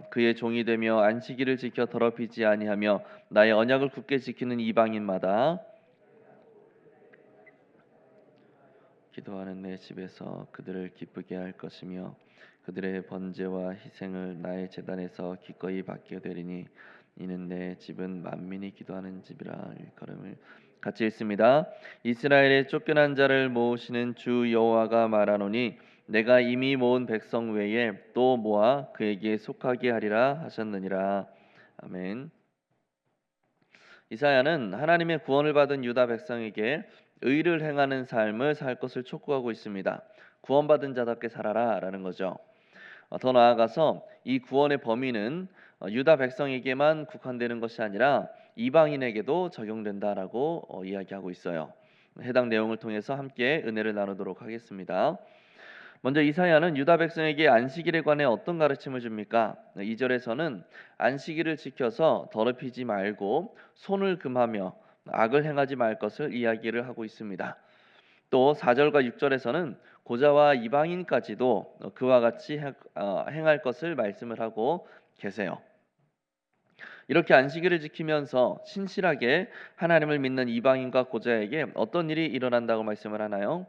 그의 종이 되며 안식일을 지켜 더럽히지 아니하며 나의 언약을 굳게 지키는 이방인마다 기도하는 내 집에서 그들을 기쁘게 할 것이며 그들의 번제와 희생을 나의 제단에서 기꺼이 받게 되리니 이는 내 집은 만민이 기도하는 집이라. 일컬음을 같이 읽습니다. 이스라엘의 쫓겨난 자를 모으시는 주 여호와가 말하노니 내가 이미 모은 백성 외에 또 모아 그에게 속하게 하리라 하셨느니라. 아멘. 이사야는 하나님의 구원을 받은 유다 백성에게 의를 행하는 삶을 살 것을 촉구하고 있습니다. 구원받은 자답게 살아라라는 거죠. 더 나아가서 이 구원의 범위는 유다 백성에게만 국한되는 것이 아니라 이방인에게도 적용된다라고 이야기하고 있어요. 해당 내용을 통해서 함께 은혜를 나누도록 하겠습니다. 먼저 이사야는 유다 백성에게 안식일에 관해 어떤 가르침을 줍니까? 2절에서는 안식일을 지켜서 더럽히지 말고 손을 금하며 악을 행하지 말 것을 이야기를 하고 있습니다. 또 4절과 6절에서는 고자와 이방인까지도 그와 같이 행할 것을 말씀을 하고 계세요. 이렇게 안식일을 지키면서 신실하게 하나님을 믿는 이방인과 고자에게 어떤 일이 일어난다고 말씀을 하나요?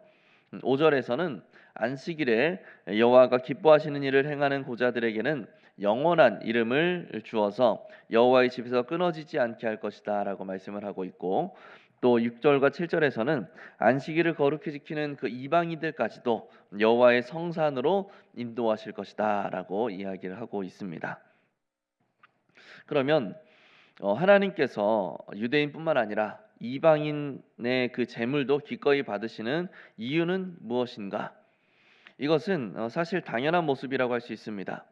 5절에서는 안식일에 여호와가 기뻐하시는 일을 행하는 고자들에게는 영원한 이름을 주어서 여호와의 집에서 끊어지지 않게 할 것이다 라고 말씀을 하고 있고, 또 6절과 7절에서는 안식일을 거룩히 지키는 그 이방인들까지도 여호와의 성산으로 인도하실 것이다 라고 이야기를 하고 있습니다. 그러면 하나님께서 유대인뿐만 아니라 이방인의 그 재물도 기꺼이 받으시는 이유는 무엇인가? 이것은 사실 당연한 모습이라고 할 수 있습니다.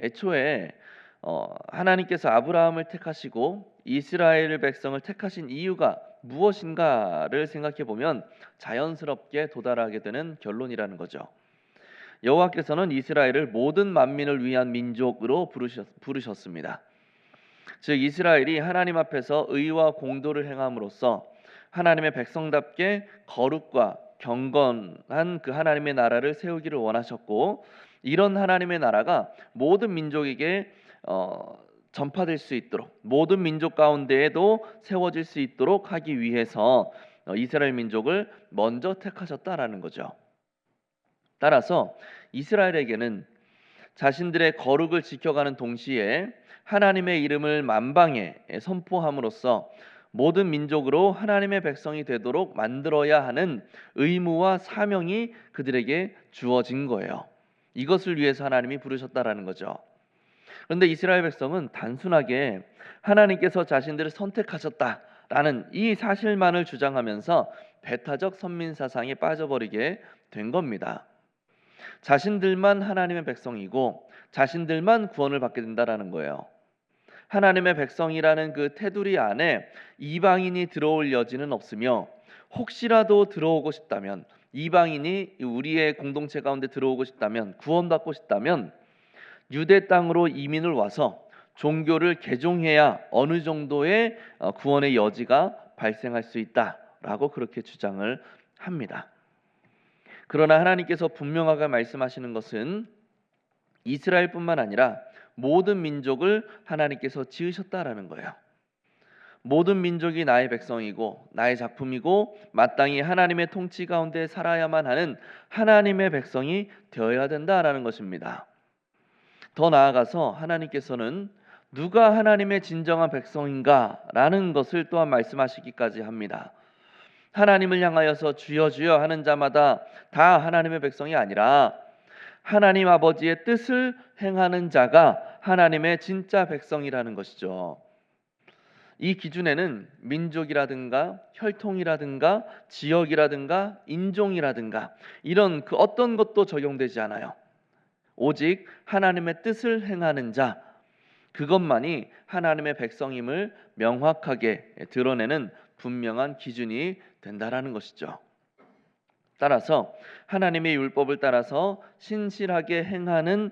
애초에 하나님께서 아브라함을 택하시고 이스라엘 백성을 택하신 이유가 무엇인가를 생각해 보면 자연스럽게 도달하게 되는 결론이라는 거죠. 여호와께서는 이스라엘을 모든 만민을 위한 민족으로 부르셨습니다. 즉 이스라엘이 하나님 앞에서 의와 공도를 행함으로써 하나님의 백성답게 거룩과 경건한 그 하나님의 나라를 세우기를 원하셨고, 이런 하나님의 나라가 모든 민족에게 전파될 수 있도록, 모든 민족 가운데에도 세워질 수 있도록 하기 위해서 이스라엘 민족을 먼저 택하셨다라는 거죠. 따라서 이스라엘에게는 자신들의 거룩을 지켜가는 동시에 하나님의 이름을 만방에 선포함으로써 모든 민족으로 하나님의 백성이 되도록 만들어야 하는 의무와 사명이 그들에게 주어진 거예요. 이것을 위해서 하나님이 부르셨다라는 거죠. 그런데 이스라엘 백성은 단순하게 하나님께서 자신들을 선택하셨다라는 이 사실만을 주장하면서 배타적 선민 사상에 빠져버리게 된 겁니다. 자신들만 하나님의 백성이고 자신들만 구원을 받게 된다라는 거예요. 하나님의 백성이라는 그 테두리 안에 이방인이 들어올 여지는 없으며, 혹시라도 들어오고 싶다면, 이방인이 우리의 공동체 가운데 들어오고 싶다면, 구원받고 싶다면 유대 땅으로 이민을 와서 종교를 개종해야 어느 정도의 구원의 여지가 발생할 수 있다라고 그렇게 주장을 합니다. 그러나 하나님께서 분명하게 말씀하시는 것은 이스라엘뿐만 아니라 모든 민족을 하나님께서 지으셨다라는 거예요. 모든 민족이 나의 백성이고 나의 작품이고 마땅히 하나님의 통치 가운데 살아야만 하는 하나님의 백성이 되어야 된다라는 것입니다. 더 나아가서 하나님께서는 누가 하나님의 진정한 백성인가라는 것을 또한 말씀하시기까지 합니다. 하나님을 향하여서 주여 주여 하는 자마다 다 하나님의 백성이 아니라 하나님 아버지의 뜻을 행하는 자가 하나님의 진짜 백성이라는 것이죠. 이 기준에는 민족이라든가 혈통이라든가 지역이라든가 인종이라든가 이런 그 어떤 것도 적용되지 않아요. 오직 하나님의 뜻을 행하는 자, 그것만이 하나님의 백성임을 명확하게 드러내는 분명한 기준이 된다라는 것이죠. 따라서 하나님의 율법을 따라서 신실하게 행하는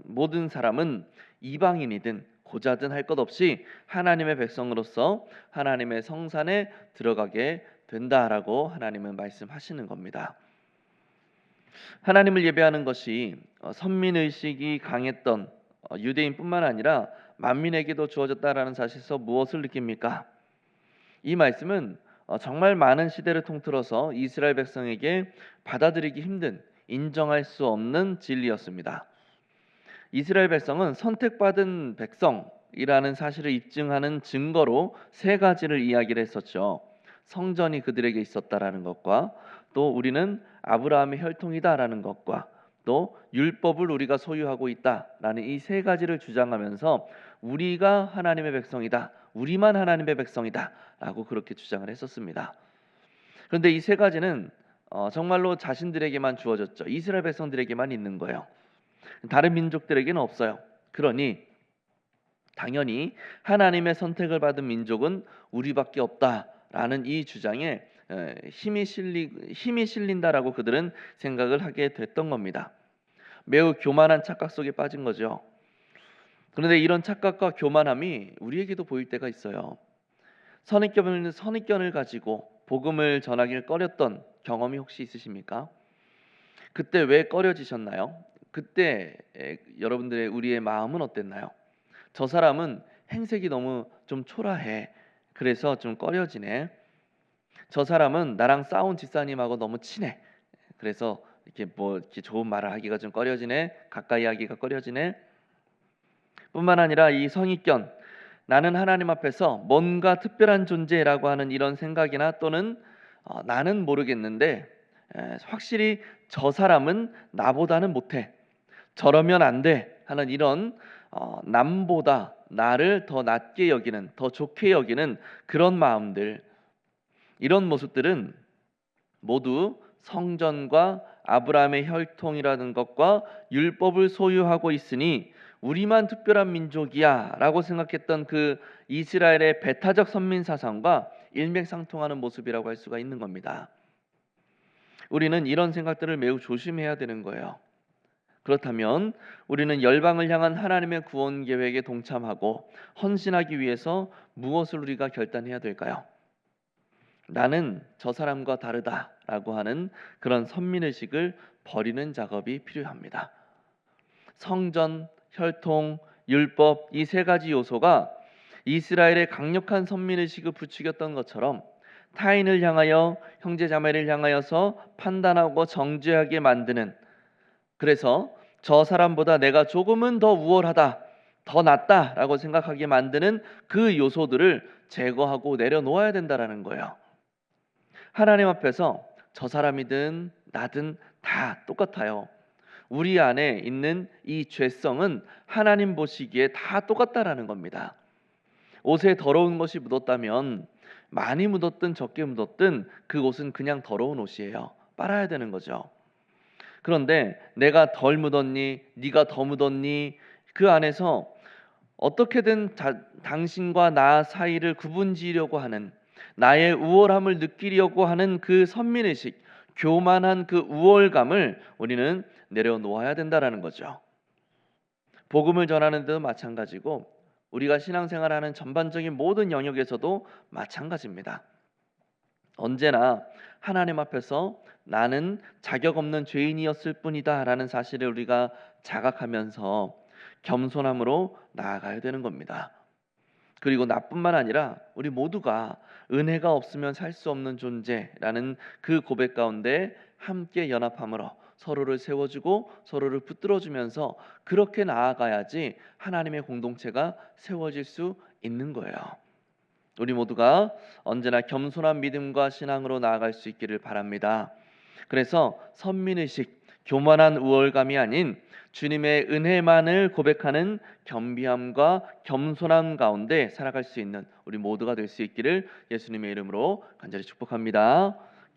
모든 사람은 이방인이든 고자든 할 것 없이 하나님의 백성으로서 하나님의 성산에 들어가게 된다라고 하나님은 말씀하시는 겁니다. 하나님을 예배하는 것이 선민의식이 강했던 유대인뿐만 아니라 만민에게도 주어졌다라는 사실에서 무엇을 느낍니까? 이 말씀은 정말 많은 시대를 통틀어서 이스라엘 백성에게 받아들이기 힘든, 인정할 수 없는 진리였습니다. 이스라엘 백성은 선택받은 백성이라는 사실을 입증하는 증거로 세 가지를 이야기를 했었죠. 성전이 그들에게 있었다라는 것과, 또 우리는 아브라함의 혈통이다라는 것과, 또 율법을 우리가 소유하고 있다라는 이 세 가지를 주장하면서 우리가 하나님의 백성이다, 우리만 하나님의 백성이다라고 그렇게 주장을 했었습니다. 그런데 이 세 가지는 정말로 자신들에게만 주어졌죠. 이스라엘 백성들에게만 있는 거예요. 다른 민족들에게는 없어요. 그러니 당연히 하나님의 선택을 받은 민족은 우리밖에 없다라는 이 주장에 힘이 실린다라고 그들은 생각을 하게 됐던 겁니다. 매우 교만한 착각 속에 빠진 거죠. 그런데 이런 착각과 교만함이 우리에게도 보일 때가 있어요. 선입견을 가지고 복음을 전하길 꺼렸던 경험이 혹시 있으십니까? 그때 왜 꺼려지셨나요? 그때 여러분들의 우리의 마음은 어땠나요? 저 사람은 행색이 너무 좀 초라해. 그래서 좀 꺼려지네. 저 사람은 나랑 싸운 집사님하고 너무 친해. 그래서 이렇게 좋은 말을 하기가 좀 꺼려지네. 가까이 하기가 꺼려지네. 뿐만 아니라 이 선입견, 나는 하나님 앞에서 뭔가 특별한 존재라고 하는 이런 생각이나, 또는 나는 모르겠는데 확실히 저 사람은 나보다는 못해, 저러면 안 돼 하는 이런 남보다 나를 더 낮게 여기는, 더 좋게 여기는 그런 마음들, 이런 모습들은 모두 성전과 아브라함의 혈통이라는 것과 율법을 소유하고 있으니 우리만 특별한 민족이야 라고 생각했던 그 이스라엘의 배타적 선민 사상과 일맥상통하는 모습이라고 할 수가 있는 겁니다. 우리는 이런 생각들을 매우 조심해야 되는 거예요. 그렇다면 우리는 열방을 향한 하나님의 구원 계획에 동참하고 헌신하기 위해서 무엇을 우리가 결단해야 될까요? 나는 저 사람과 다르다라고 하는 그런 선민의식을 버리는 작업이 필요합니다. 성전, 혈통, 율법, 이 세 가지 요소가 이스라엘의 강력한 선민의식을 부추겼던 것처럼 타인을 향하여, 형제자매를 향하여서 판단하고 정죄하게 만드는, 그래서 저 사람보다 내가 조금은 더 우월하다, 더 낫다라고 생각하게 만드는 그 요소들을 제거하고 내려놓아야 된다라는 거예요. 하나님 앞에서 저 사람이든 나든 다 똑같아요. 우리 안에 있는 이 죄성은 하나님 보시기에 다 똑같다라는 겁니다. 옷에 더러운 것이 묻었다면 많이 묻었든 적게 묻었든 그 옷은 그냥 더러운 옷이에요. 빨아야 되는 거죠. 그런데 내가 덜 묻었니, 네가 더 묻었니, 그 안에서 어떻게든 당신과 나 사이를 구분지으려고 하는, 나의 우월함을 느끼려고 하는 그 선민의식, 교만한 그 우월감을 우리는 내려놓아야 된다라는 거죠. 복음을 전하는 데도 마찬가지고 우리가 신앙생활하는 전반적인 모든 영역에서도 마찬가지입니다. 언제나 하나님 앞에서 나는 자격 없는 죄인이었을 뿐이다 라는 사실을 우리가 자각하면서 겸손함으로 나아가야 되는 겁니다. 그리고 나뿐만 아니라 우리 모두가 은혜가 없으면 살 수 없는 존재라는 그 고백 가운데 함께 연합함으로 서로를 세워주고 서로를 붙들어주면서 그렇게 나아가야지 하나님의 공동체가 세워질 수 있는 거예요. 우리 모두가 언제나 겸손한 믿음과 신앙으로 나아갈 수 있기를 바랍니다. 그래서 선민의식, 교만한 우월감이 아닌 주님의 은혜만을 고백하는 겸비함과 겸손함 가운데 살아갈 수 있는 우리 모두가 될 수 있기를 예수님의 이름으로 간절히 축복합니다.